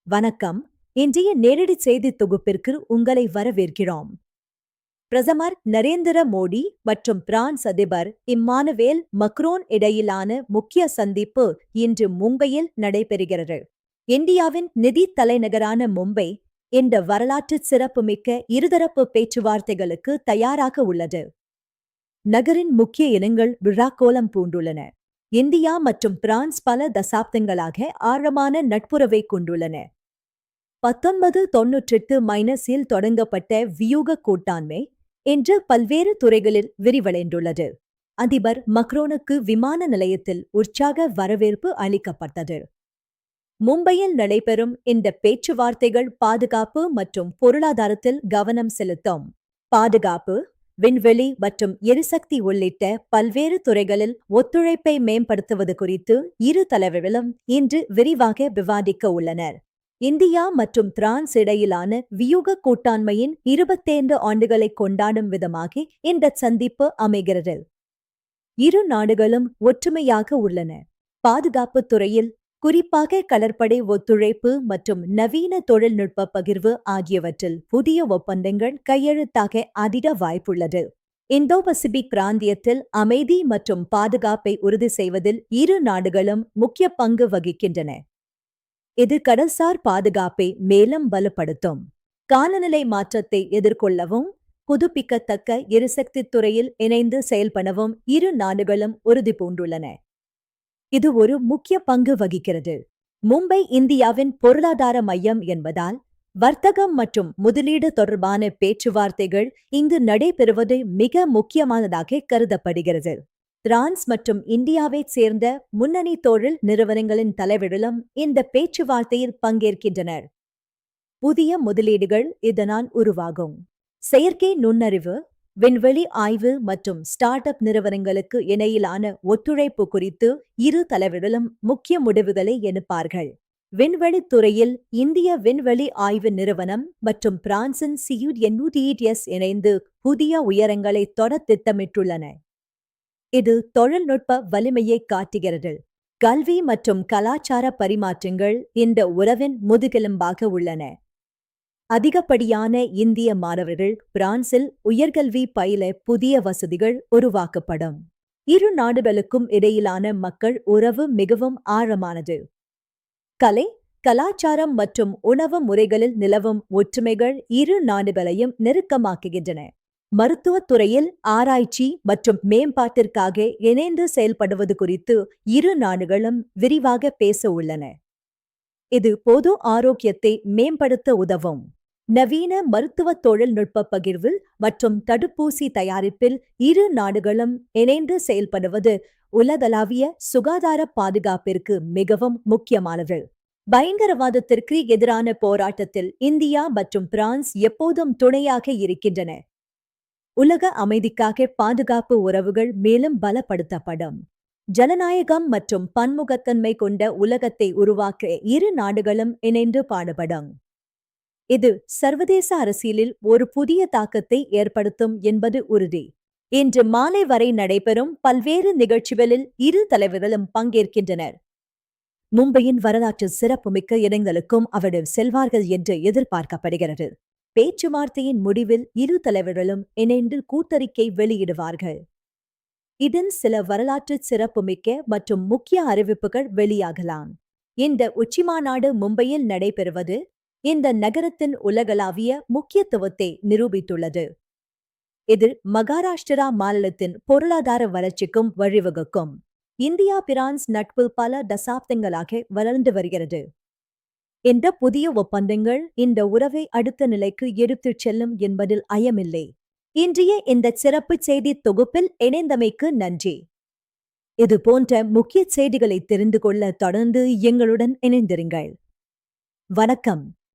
வணக்கம். இன்றைய நேரடி செய்தி தொகுப்பிற்கு உங்களை வரவேற்கிறோம். பிரதமர் நரேந்திர மோடி மற்றும் பிரான்ஸ் அதிபர் இம்மானுவேல் மக்ரோன் இடையிலான முக்கிய சந்திப்பு இன்று மும்பையில் நடைபெறுகிறது. இந்தியாவின் நிதி தலைநகரான மும்பை இந்த வரலாற்று சிறப்புமிக்க இருதரப்பு பேச்சுவார்த்தைகளுக்கு தயாராக உள்ளது. நகரின் முக்கிய இடங்கள் விழாக்கோலம் பூண்டுள்ளன. இந்தியா மற்றும் பிரான்ஸ் பல தசாப்தங்களாக ஆழமான நட்புறவை கொண்டுள்ளன. 1998 தொடங்கப்பட்ட வியூக கூட்டாண்மை இன்று பல்வேறு துறைகளில் விரிவடைந்துள்ளது. அதிபர் மக்ரோனுக்கு விமான நிலையத்தில் உற்சாக வரவேற்பு அளிக்கப்பட்டது. மும்பையில் நடைபெறும் இந்த பேச்சுவார்த்தைகள் பாதுகாப்பு மற்றும் பொருளாதாரத்தில் கவனம் செலுத்தும். பாதுகாப்பு, விண்வெளி மற்றும் எரிசக்தி உள்ளிட்ட பல்வேறு துறைகளில் ஒத்துழைப்பை மேம்படுத்துவது குறித்து இரு தலைவர்களும் இன்று விரிவாக விவாதிக்க உள்ளனர். இந்தியா மற்றும் பிரான்ஸ் இடையிலான வியூக கூட்டாண்மையின் 25 ஆண்டுகளை கொண்டாடும் விதமாக இந்த சந்திப்பு அமைகிறது. இரு நாடுகளும் ஒற்றுமையாக உள்ளன. பாதுகாப்பு துறையில் குறிப்பாக கடற்படை ஒத்துழைப்பு மற்றும் நவீன தொழில்நுட்ப பகிர்வு ஆகியவற்றில் புதிய ஒப்பந்தங்கள் கையெழுத்தாக அதிக வாய்ப்புள்ளது. இந்தோ பசிபிக் பிராந்தியத்தில் அமைதி மற்றும் பாதுகாப்பை உறுதி செய்வதில் இரு நாடுகளும் முக்கிய பங்கு வகிக்கின்றன. இது கடல்சார் பாதுகாப்பை மேலும் பலப்படுத்தும். காலநிலை மாற்றத்தை எதிர்கொள்ளவும் புதுப்பிக்கத்தக்க எரிசக்தி துறையில் இணைந்து செயல்படவும் இரு நாடுகளும் உறுதி பூண்டுள்ளன. இது ஒரு முக்கிய பங்கு வகிக்கிறது. மும்பை இந்தியாவின் பொருளாதார மையம் என்பதால் வர்த்தகம் மற்றும் முதலீடு தொடர்பான பேச்சுவார்த்தைகள் இங்கு நடைபெறுவது மிக முக்கியமானதாக கருதப்படுகிறது. பிரான்ஸ் மற்றும் இந்தியாவைச் சேர்ந்த முன்னணி தொழில் நிறுவனங்களின் தலைவர்களும் இந்த பேச்சுவார்த்தையில் பங்கேற்கின்றனர். புதிய முதலீடுகள் இதனால் உருவாகும். செயற்கை நுண்ணறிவு, விண்வெளி ஆய்வு மற்றும் ஸ்டார்ட் அப் நிறுவனங்களுக்கு இடையிலான ஒத்துழைப்பு குறித்து இரு தலைவர்களும் முக்கிய முடிவுகளை எடுப்பார்கள். விண்வெளித் துறையில் இந்திய விண்வெளி ஆய்வு நிறுவனம் மற்றும் பிரான்சின் CUDS இணைந்து புதிய உயரங்களை தொட திட்டமிட்டுள்ளன. இது தொழில்நுட்ப வலிமையை காட்டுகிறது. கல்வி மற்றும் கலாச்சார பரிமாற்றங்கள் இந்த உறவின் முதுகெலும்பாக உள்ளன. அதிகப்படியான இந்திய மாணவர்கள் பிரான்சில் உயர்கல்வி பயில புதிய வசதிகள் உருவாக்கப்படும். இரு நாடுகளுக்கும் இடையிலான மக்கள் உறவு மிகவும் ஆழமானது. கலை, கலாச்சாரம் மற்றும் உணவு முறைகளில் நிலவும் ஒற்றுமைகள் இரு நாடுகளையும் நெருக்கமாக்குகின்றன. மருத்துவத் துறையில் ஆராய்ச்சி மற்றும் மேம்பாட்டிற்காக இணைந்து செயல்படுவது குறித்து இரு நாடுகளும் விரிவாக பேச உள்ளன. இது பொது ஆரோக்கியத்தை மேம்படுத்த உதவும். நவீன மருத்துவ தொழில்நுட்ப பகிர்வு மற்றும் தடுப்பூசி தயாரிப்பில் இரு நாடுகளும் இணைந்து செயல்படுவது உலகளாவிய சுகாதார பாதுகாப்பிற்கு மிகவும் முக்கியமானது. பயங்கரவாதத்திற்கு எதிரான போராட்டத்தில் இந்தியா மற்றும் பிரான்ஸ் எப்போதும் துணையாக இருக்கின்றன. உலக அமைதிக்காக பாதுகாப்பு உறவுகள் மேலும் பலப்படுத்தப்படும். ஜனநாயகம் மற்றும் பன்முகத்தன்மை கொண்ட உலகத்தை உருவாக்க இரு நாடுகளும் இணைந்து பாடுபடும். இது சர்வதேச அரசியலில் ஒரு புதிய தாக்கத்தை ஏற்படுத்தும் என்பது உறுதி. இன்று மாலை வரை நடைபெறும் பல்வேறு நிகழ்ச்சிகளில் இரு தலைவர்களும் பங்கேற்கின்றனர். மும்பையின் வரலாற்று சிறப்புமிக்க இடங்களுக்கும் அவர்கள் செல்வார்கள் என்று எதிர்பார்க்கப்படுகிறது. பேச்சுவார்த்தையின் முடிவில் இரு தலைவர்களும் இணைந்து கூட்டறிக்கை வெளியிடுவார்கள். இதன் சில வரலாற்று சிறப்புமிக்க மற்றும் முக்கிய அறிவிப்புகள் வெளியாகலாம். இந்த உச்சிமாநாடு மும்பையில் நடைபெறுவது இந்த நகரத்தின் உலகளாவிய முக்கியத்துவத்தை நிரூபித்துள்ளது. இது மகாராஷ்டிரா மாநிலத்தின் பொருளாதார வளர்ச்சிக்கும் வழிவகுக்கும். இந்தியா பிரான்ஸ் நட்பு பல தசாப்தங்களாக வளர்ந்து வருகிறது. இந்த புதிய ஒப்பந்தங்கள் இந்த உறவை அடுத்த நிலைக்கு எடுத்துச் செல்லும் என்பதில் ஐயமில்லை. இன்றைய இந்த சிறப்பு செய்தி தொகுப்பில் இணைந்தமைக்கு நன்றி. இது போன்ற முக்கிய செய்திகளை தெரிந்து கொள்ள தொடர்ந்து எங்களுடன் இணைந்திருங்கள். வணக்கம்.